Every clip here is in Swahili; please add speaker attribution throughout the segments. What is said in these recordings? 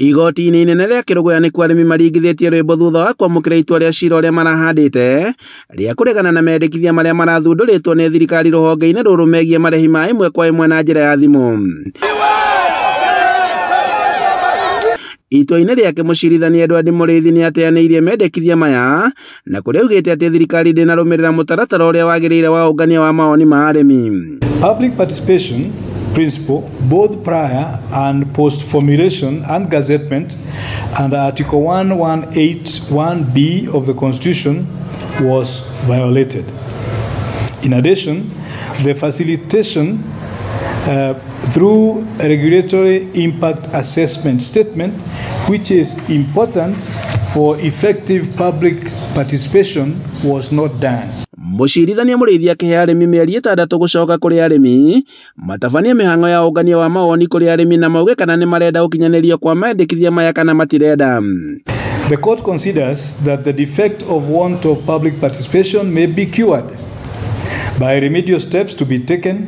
Speaker 1: Igoti-inĩ inene rĩa Kĩrũgũya nĩkuo arĩmi maringithĩtie rwĩmbo thutha wa kwamũkĩra itua rĩa cira ũrĩa marahandĩte rĩa kũregana na mendekithia marĩa marathundũrĩtwo nĩ thirikari rũhonge-inĩ rũrũ megiĩ marĩhi ma ĩmwe kwa ĩmwe na njĩra ya thimũ. Itua-inĩ rĩake mũcirithania Edward Mũrĩithi nĩateanĩirie mendekithia maya na kũrĩa augĩte atĩ thirikari ndĩnarũmĩrĩra mũtaratara ũrĩa wagĩrĩire wa ũngania wa mawoni ma arĩmi.
Speaker 2: Public participation principle, both prior and post-formulation and gazettement under Article 1181B of the Constitution was violated. In addition, the facilitation through a regulatory impact assessment statement, which is important for effective public participation, was not done.
Speaker 1: Mũcirithania Mũrĩithi akĩhe arĩmi mĩeri 6 gũcoka kũrĩ arĩmi matabanie mĩhang'o ya ũngania wa mawoni kũrĩ arĩmi na mauge kana nĩ marenda gũkinyanĩrio kwa mendekithia maya kana matirenda.
Speaker 2: The court considers that the defect of want of public participation may be cured by remedial steps to be taken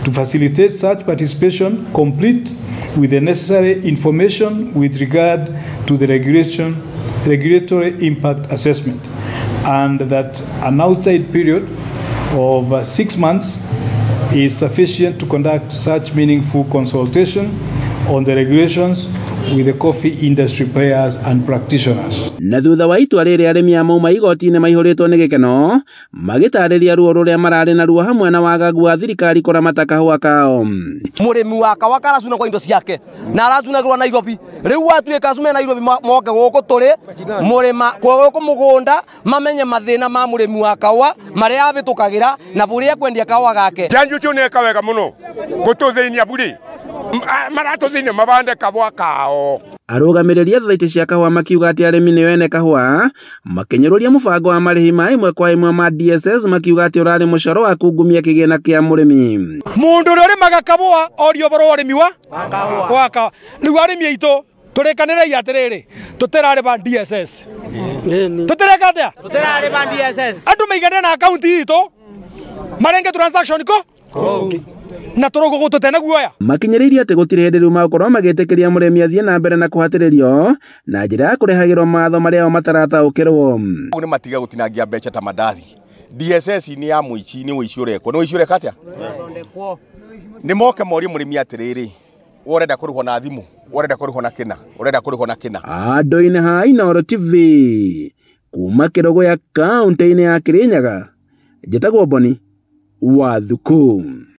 Speaker 2: to facilitate such participation, complete with the necessary information with regard to the regulatory impact assessment, and that an outside period of 6 months is sufficient to conduct such meaningful consultation on the regulations with the coffee industry players and practitioners.
Speaker 1: Na thutha wa itua rĩrĩ arĩmi a mauma igoti-inĩ maihũrĩtwo nĩ gĩkeno magĩtarĩria ruo rũrĩa mararĩ naruo hamwe na wagagu wa thirikari kũramata kahũa kao.
Speaker 3: Mũrĩmi wa kahũa karacuna kwa indo ciake na aracunagĩrwo Nairobi, rĩu atuĩka acume Nairobi moke gũkũ tũrĩ mũrĩma gũkũ mũgũnda mamenye mathĩna ma mũrĩmi wa kahũa marĩa abĩtũkagĩra na bũrĩa kwendia kahũa gake.
Speaker 4: Janju nĩeka wega mũno gũtũthĩinia bũrĩ maratũthĩinia mabande kahũa kao.
Speaker 1: Arũgamĩrĩri a thothaitĩ cia kahũa makiuga atĩ arĩmi nĩo ene kahũa makĩnyũrũria mũbango wa marĩhi ma ĩmwe kwa ĩmwe ma DSS makiuga atĩ ũrarĩ mũcoro wa kungumia kĩgĩna kĩa mũrĩmi.
Speaker 5: Mũndũ ũrĩa ũrĩmaga kahũa orio ũhoro wa ũrĩmi wa kahũa. Rĩu arĩmi aitũ tũrĩkanĩre atĩrĩrĩ tũtirarĩba DSS. Tũtireka atĩa? Tũtirarĩba DSS. Andũ maigane na akaunti itũ marenge transaction ko na tũrũgũ gũtũtena guoya.
Speaker 1: Makinyĩrĩirie atĩ gũtirĩ hĩndĩ rĩu magũkorwo magĩtĩkĩria mũrĩmi athiĩ na mbere na kũhatĩrĩrio na njĩra ya kũrehagĩrwo matho marĩa o matarataũkĩrwo.
Speaker 4: Nĩ matiga gũtinangia mbeca ta mandathi. DSS nĩ ya mũici, nĩ ũici ũrekwo. Nĩ ũici ũreka atĩa? Nĩ moke morie mũrĩmi atĩrĩrĩ, ũrenda kũrĩhwo na thimũ, ũrenda kũrĩhwo na kĩna, ũrenda kũrĩhwo na kĩna. Andũ-inĩ ha Inooro TV kuma Kĩrũgũya kaunti-inĩ ya Kĩrĩnyaga, njĩtagwo Boni Wathuku.